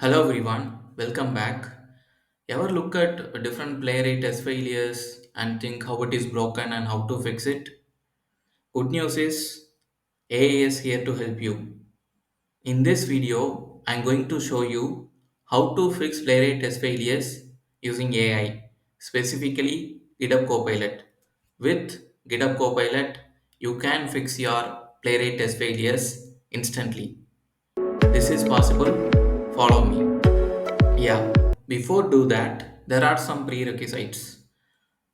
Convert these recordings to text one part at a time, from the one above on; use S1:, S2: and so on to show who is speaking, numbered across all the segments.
S1: Hello everyone, welcome back. Ever look at different playwright test failures and think how it is broken and how to fix it? Good news is AI is here to help you. In this video, I'm going to show you how to fix playwright test failures using AI, specifically GitHub Copilot. With GitHub Copilot, you can fix your playwright test failures instantly. This is possible. Follow me. Yeah, before do that, there are some prerequisites.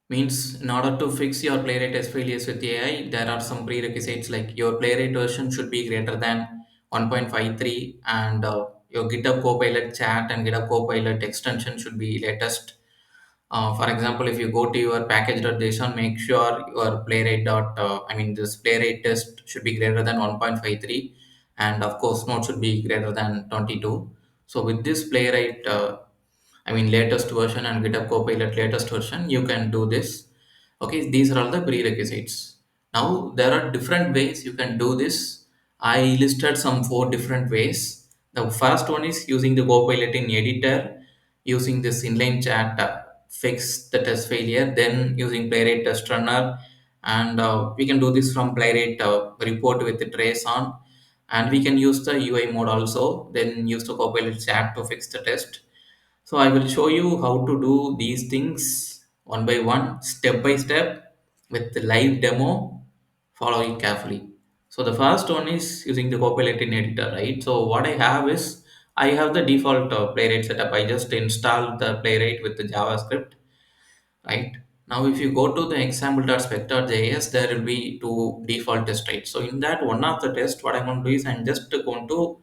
S1: Means in order to fix your playwright test failures with AI, there are some prerequisites like your playwright version should be greater than 1.53 and your GitHub Copilot chat and GitHub Copilot extension should be latest. For example, if you go to your package.json, make sure your playwright this playwright test should be greater than 1.53, and of course, node should be greater than 22. So with this playwright, latest version and GitHub Copilot latest version, you can do this. Okay, these are all the prerequisites. Now there are different ways you can do this. I listed some four different ways. The first one is using the Copilot in editor, using this inline chat fix the test failure, then using Playwright test runner, and we can do this from Playwright report with the trace on, and we can use the UI mode also, then use the Copilot chat to fix the test. So I will show you how to do these things one by one, step by step with the live demo. Follow it carefully. So the first one is using the Copilot in editor, right? So what I have is I have the default Playwright setup. I just installed the Playwright with the JavaScript, right? Now if you go to the example.spec.js, there will be two default tests, right? So in that one of the test, what I'm going to do is I'm just going to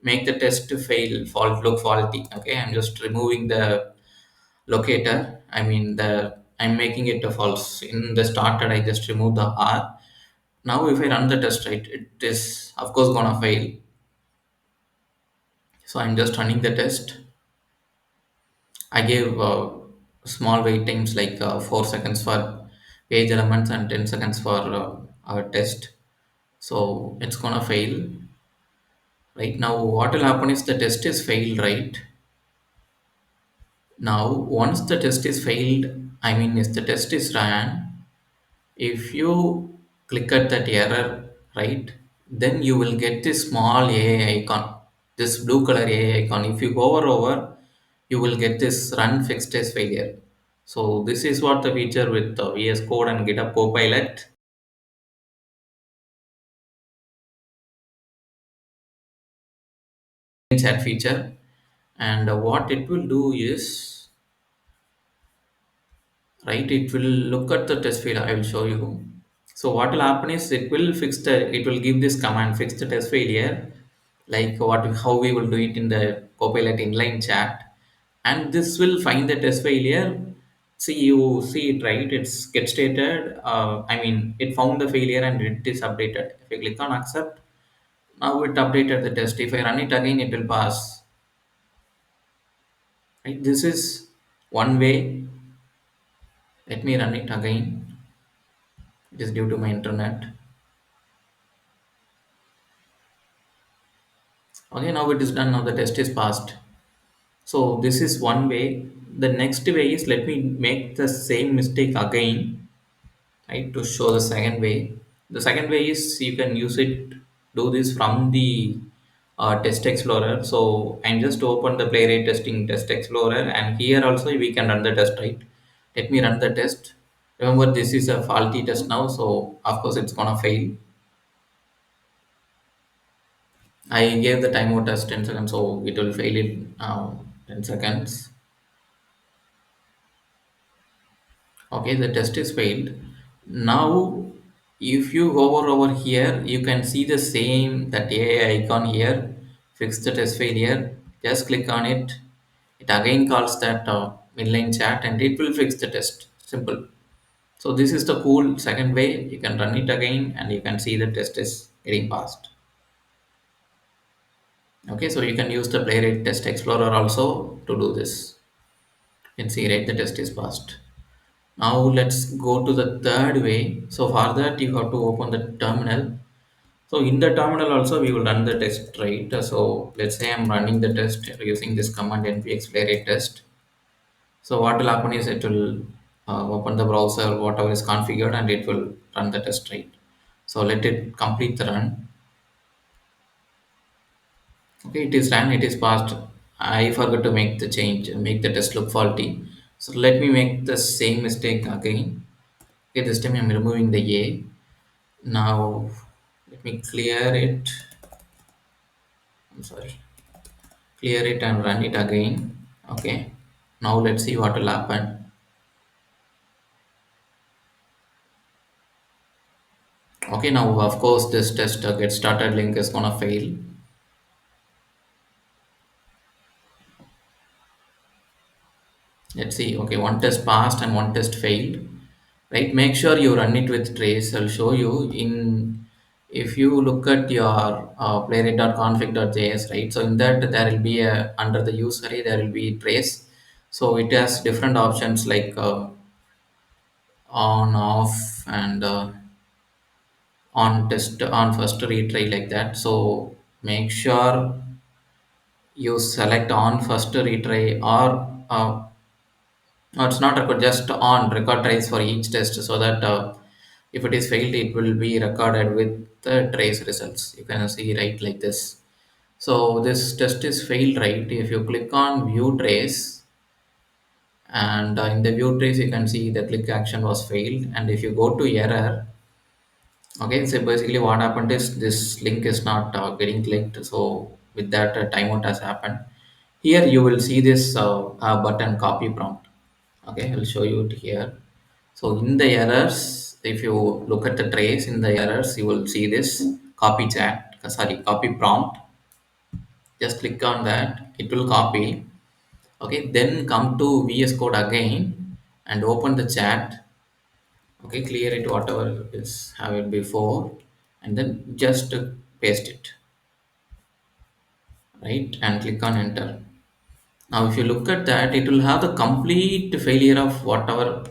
S1: make the test fail, fault look faulty. Okay, I'm just removing the locator. I'm making it a false. In the started, I just remove the R. Now if I run the test, right, it is of course gonna fail. So I'm just running the test. I gave small wait times like 4 seconds for page elements and 10 seconds for our test. So it's gonna fail. Right now, what will happen is the test is failed, right? Now, once the test is failed, if the test is ran, if you click at that error, right, then you will get this small AI icon, this blue color AI icon. If you hover over, you will get this run fixed test failure. So this is what the feature with VS Code and GitHub Copilot chat feature. And what it will do is, right, it will look at the test failure. I will show you. So what will happen is it will give this command fix the test failure, like what how we will do it in the Copilot inline chat, and this will find the test failure. See, you see it, right? It's get stated. It found the failure and it is updated. If I click on accept, now it updated the test. If I run it again, it will pass. Right? This is one way. Let me run it again. It is due to my internet. Okay, now it is done. Now the test is passed. So this is one way. The next way is, let me make the same mistake again, right? To show the second way. The second way is you can use it, do this from the test explorer. So I'm just open the playwright testing test explorer, and here also we can run the test, right? Let me run the test. Remember, this is a faulty test now, so of course it's gonna fail. I gave the timeout as 10 seconds, so it will fail in 10 seconds. Okay, the test is failed. Now, if you hover over here, you can see the same that AI icon here. Fix the test failure. Just click on it. It again calls that inline chat, and it will fix the test. Simple. So this is the cool second way. You can run it again, and you can see the test is getting passed. Okay, so you can use the Playwright Test Explorer also to do this. You can see, right, the test is passed. Now let's go to the third way. So for that, you have to open the terminal. So in the terminal also we will run the test, right? So let's say I'm running the test using this command npx playwright test. So what will happen is it will open the browser, whatever is configured, and it will run the test, right? So let it complete the run. Okay, it is ran, it is passed. I forgot to make the change, make the test look faulty. So let me make the same mistake again. Okay, this time I'm removing the A. Now let me clear it. I'm sorry. Clear it and run it again. Okay. Now let's see what will happen. Okay, now of course this test get started link is gonna fail. Let's see. Okay, one test passed and one test failed. Right. Make sure you run it with trace. I'll show you in. If you look at your playwright.config.js, right? So in that there will be a under the user there will be trace. So it has different options like on, off, and on test, on first retry, like that. So make sure you select on first retry, or no, it's not record, just on record trace for each test, so that if it is failed, it will be recorded with the trace results. You can see right like this. So this test is failed, right? If you click on view trace, and in the view trace, you can see the click action was failed. And if you go to error, okay, so basically what happened is this link is not getting clicked. So with that, timeout has happened. Here you will see this button copy prompt. Okay, I'll show you it here. So in the errors, if you look at the trace in the errors, you will see this copy chat, copy prompt. Just click on that, it will copy. Okay, then come to VS Code again and open the chat. Okay, clear it whatever is have it before, and then just paste it, right? And click on enter. Now, if you look at that, it will have the complete failure of whatever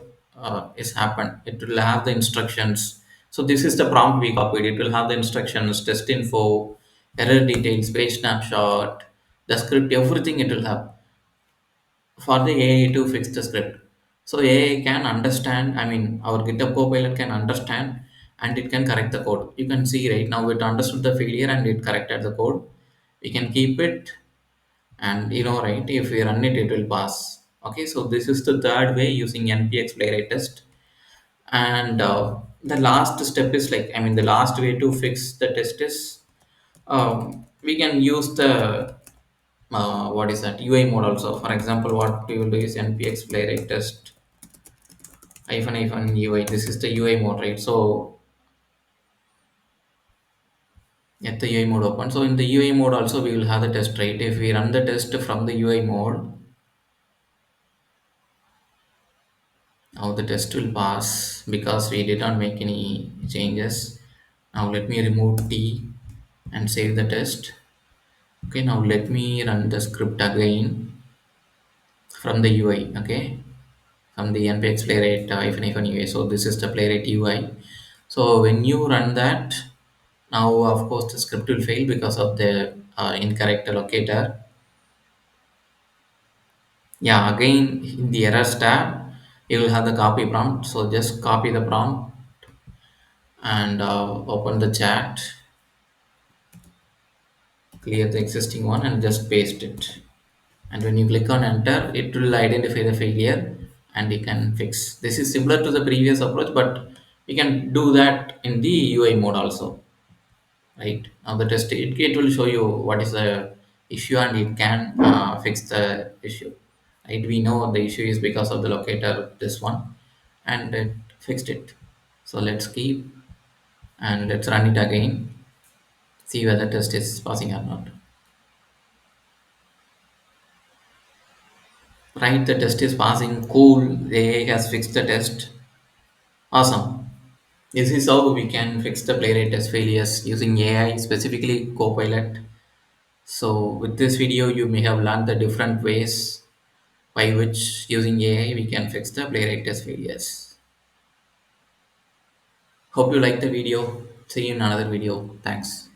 S1: is happened. It will have the instructions. So this is the prompt we copied. It will have the instructions, test info, error details, page snapshot, the script, everything it will have for the AI to fix the script. So AI can understand. I mean, our GitHub Copilot can understand and it can correct the code. You can see right now it understood the failure and it corrected the code. We can keep it, and right, if we run it, it will pass. Okay, so this is the third way using npx playwright test. And the last step is like, I mean, the last way to fix the test is we can use the what is that, ui mode also. For example, what we will do is npx playwright test hyphen ui. This is the ui mode, right? So get the ui mode open. So in the ui mode also we will have the test, right? If we run the test from the ui mode, now the test will pass because we did not make any changes. Now let me remove T and save the test. Okay, now let me run the script again from the UI. Okay, from the npx playwright hyphen UI. So this is the playwright UI. So when you run that, now of course the script will fail because of the incorrect allocator. Yeah, again in the errors tab, you will have the copy prompt. So just copy the prompt and open the chat, clear the existing one and just paste it. And when you click on enter, it will identify the failure and you can fix. This is similar to the previous approach, but you can do that in the UI mode also, right? Now the test, it will show you what is the issue and it can fix the issue, right? We know the issue is because of the locator, this one, and it fixed it. So let's keep and let's run it again, see whether test is passing or not. Right, the test is passing. Cool. The AI has fixed the test. Awesome. This is how we can fix the playwright test failures using AI, specifically Copilot. So, with this video, you may have learned the different ways by which using AI we can fix the playwright test failures. Hope you like the video. See you in another video. Thanks.